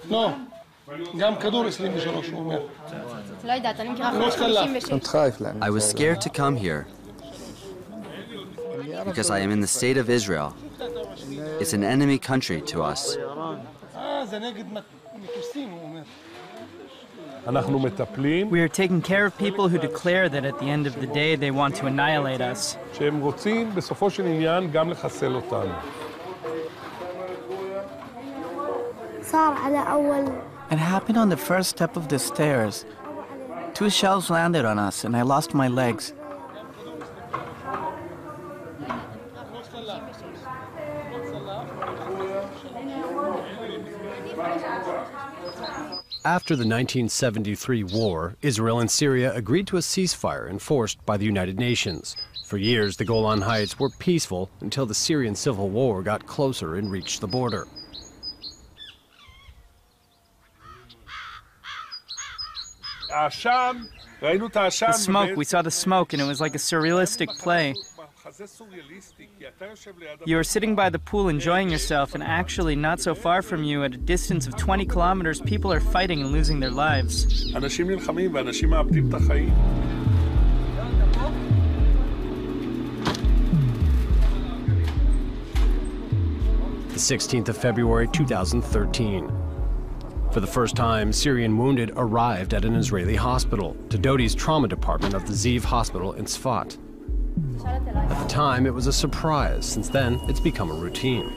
לא, גם כדור 23 הוא אומר. לא יודעת, אני מכירה 56. I was scared to come here because I am in the state of Israel. It's an enemy country to us. זה נגד מטוסים, הוא אומר. We are taking care of people who declare that at the end of the day they want to annihilate us. שהם רוצים בסופו של עניין גם לחסל אותנו. It happened on the first step of the stairs. 2 shells landed on us and I lost my legs. After the 1973 war, Israel and Syria agreed to a ceasefire enforced by the United Nations. For years, the Golan Heights were peaceful until the Syrian civil war got closer and reached the border. The smoke, we saw the smoke and it was like a surrealistic play. You were sitting by the pool enjoying yourself, and actually not so far from you, at a distance of 20 kilometers, people are fighting and losing their lives. The 16th of February 2013. For the first time, Syrian wounded arrived at an Israeli hospital, to Dodi's trauma department of the Ziv hospital in Sfat. At the time, it was a surprise. Since then, it's become a routine.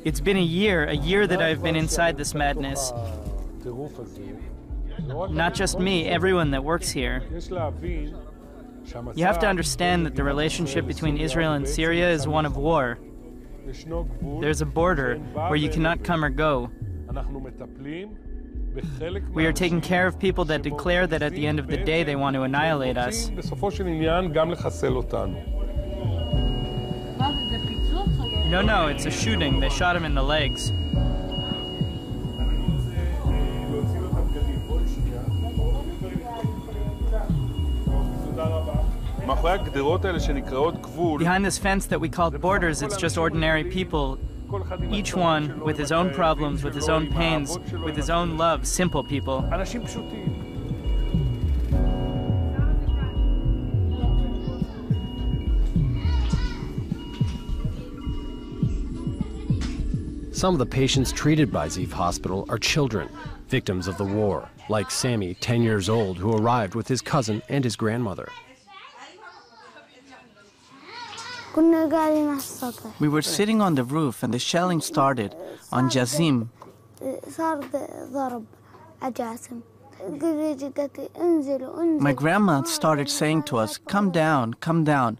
It's been a year that I've been inside this madness. Not just me, everyone that works here. You have to understand that the relationship between Israel and Syria is one of war. There's a border where you cannot come or go. We are taking care of people that declare that at the end of the day they want to annihilate us. No, it's a shooting. They shot him in the legs. Behind this fence that we call borders, it's just ordinary people. Each one with his own problems, with his own pains, with his own love, simple people. Some of the patients treated by Ziv Hospital are children, victims of the war, like Sammy, 10 years old, who arrived with his cousin and his grandmother. We were sitting on the roof and the shelling started on Jazim. My grandma started saying to us, "Come down, come down."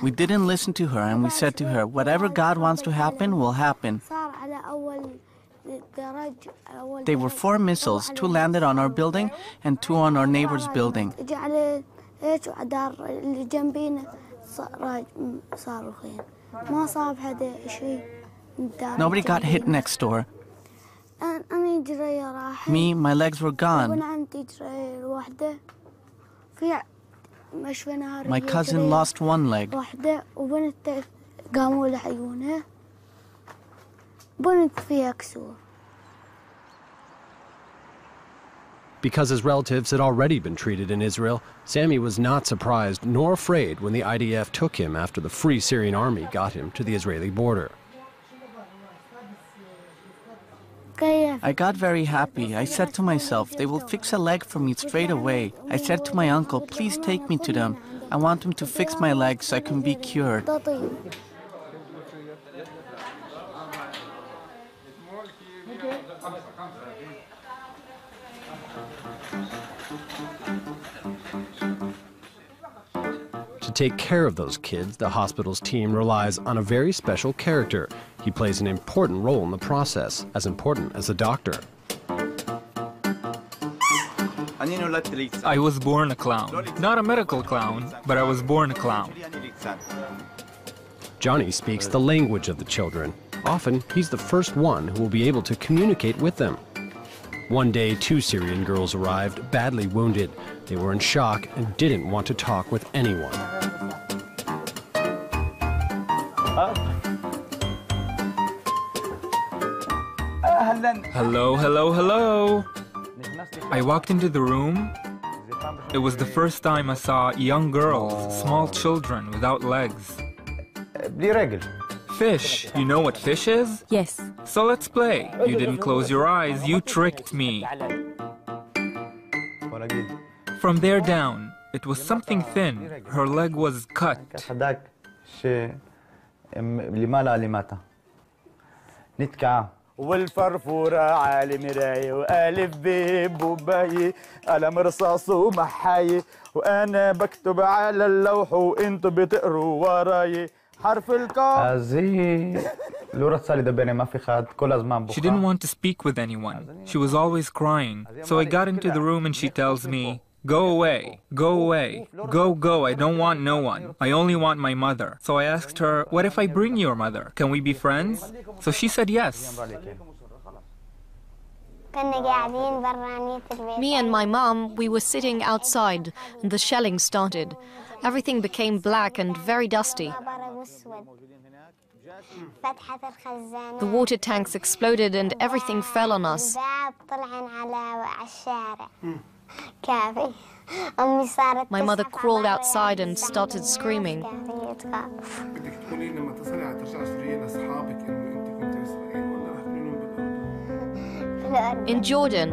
We didn't listen to her and we said to her, "Whatever God wants to happen will happen." They were 4 missiles, 2 landed on our building and 2 on our neighbor's building. Nobody got hit next door. Me, my legs were gone. My cousin lost 1 leg. Because his relatives had already been treated in Israel, Sammy was not surprised nor afraid when the IDF took him after the Free Syrian Army got him to the Israeli border. I got very happy. I said to myself, they will fix a leg for me straight away. I said to my uncle, please take me to them. I want them to fix my leg so I can be cured. To take care of those kids, the hospital's team relies on a very special character. He plays an important role in the process, as important as a doctor. I was born a clown. Not a medical clown, but I was born a clown. Johnny speaks the language of the children. Often, he's the first one who will be able to communicate with them. One day, 2 Syrian girls arrived, badly wounded. They were in shock and didn't want to talk with anyone. Hello, hello, hello. I walked into the room. It was the first time I saw young girls, small children without legs. Fish. You know what fish is? Yes. So let's play. You didn't close your eyes. You tricked me. From there down, it was something thin. Her leg was cut. والفرفورة عالي مراية وألف بيب وباي قلم رصاص ومحاية وأنا بكتب على اللوح وأنتوا بتقروا وراي حرف القاف. She didn't want to speak with anyone. She was always crying. So I got into the room and she tells me, "Go away, go away, go, I don't want no one. I only want my mother." So I asked her, "What if I bring your mother? Can we be friends?" So she said yes. Me and my mom, we were sitting outside and the shelling started. Everything became black and very dusty. The water tanks exploded and everything fell on us. My mother crawled outside and started screaming. In Jordan,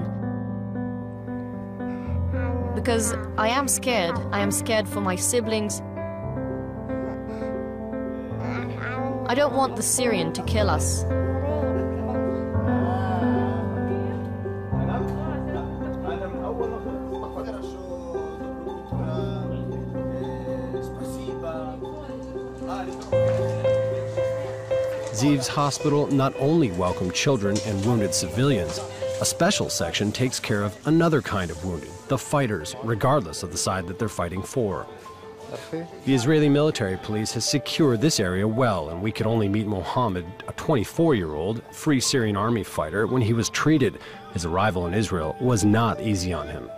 because I am scared. I am scared for my siblings. I don't want the Syrian to kill us. Ziv's hospital not only welcomed children and wounded civilians, a special section takes care of another kind of wounded, the fighters, regardless of the side that they're fighting for. The Israeli military police has secured this area well, and we could only meet Mohammed, a 24-year-old Free Syrian Army fighter, when he was treated. His arrival in Israel was not easy on him.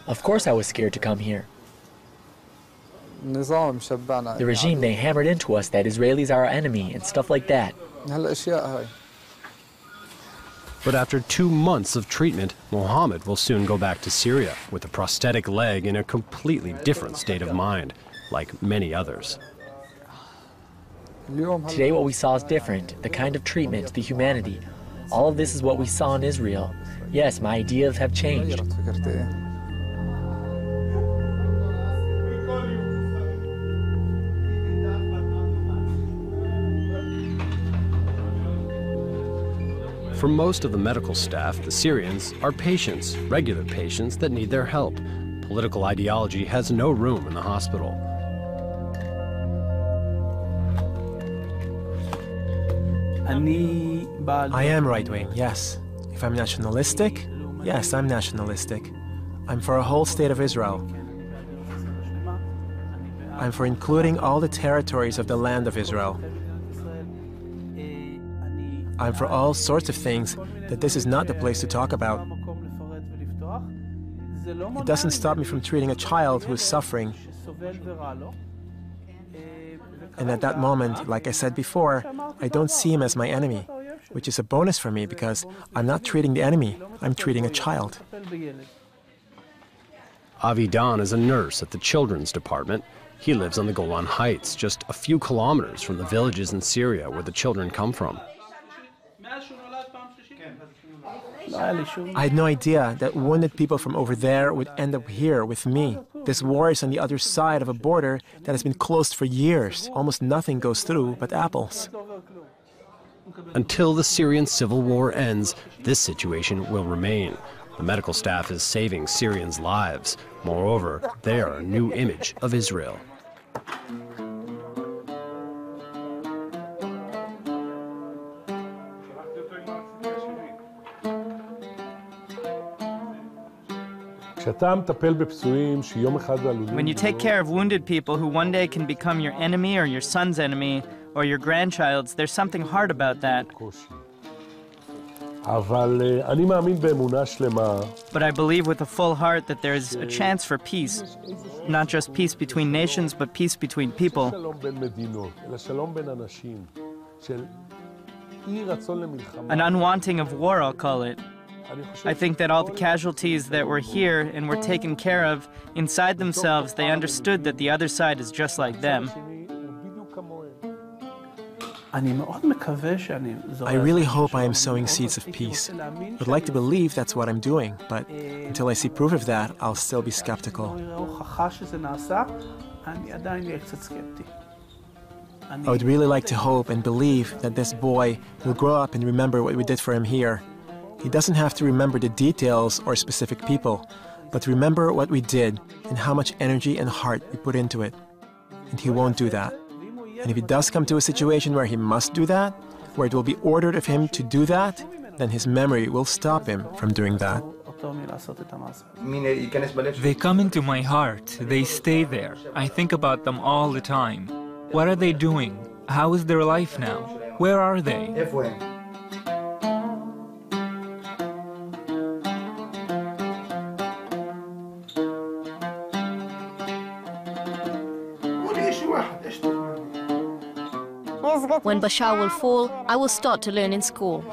Of course I was scared to come here. The regime, they hammered into us that Israelis are our enemy and stuff like that. But after 2 months of treatment, Mohammed will soon go back to Syria with a prosthetic leg in a completely different state of mind, like many others. Today what we saw is different. The kind of treatment, the humanity. All of this is what we saw in Israel. Yes, my ideas have changed. For most of the medical staff, the Syrians are patients, regular patients that need their help. Political ideology has no room in the hospital. I am right-wing, yes. If I'm nationalistic, yes, I'm nationalistic. I'm for a whole state of Israel. I'm for including all the territories of the land of Israel. I'm for all sorts of things that this is not the place to talk about. It doesn't stop me from treating a child who is suffering. And at that moment, like I said before, I don't see him as my enemy, which is a bonus for me because I'm not treating the enemy, I'm treating a child. Avidan is a nurse at the children's department. He lives on the Golan Heights, just a few kilometers from the villages in Syria where the children come from. I had no idea that wounded people from over there would end up here with me. This war is on the other side of a border that has been closed for years. Almost nothing goes through but apples. Until the Syrian civil war ends, this situation will remain. The medical staff is saving Syrians' lives. Moreover, they are a new image of Israel. When you take care of wounded people who one day can become your enemy or your son's enemy or your grandchild's, there's something hard about that. But I believe with a full heart that there is a chance for peace. Not just peace between nations, but peace between people. An unwanting of war, I'll call it. I think that all the casualties that were here and were taken care of, inside themselves, they understood that the other side is just like them. I really hope I am sowing seeds of peace. I would like to believe that's what I'm doing, but until I see proof of that, I'll still be skeptical. I would really like to hope and believe that this boy will grow up and remember what we did for him here. He doesn't have to remember the details or specific people, but remember what we did and how much energy and heart we put into it. And he won't do that. And if he does come to a situation where he must do that, where it will be ordered of him to do that, then his memory will stop him from doing that. They come into my heart. They stay there. I think about them all the time. What are they doing? How is their life now? Where are they? When Bashar will fall, I will start to learn in school.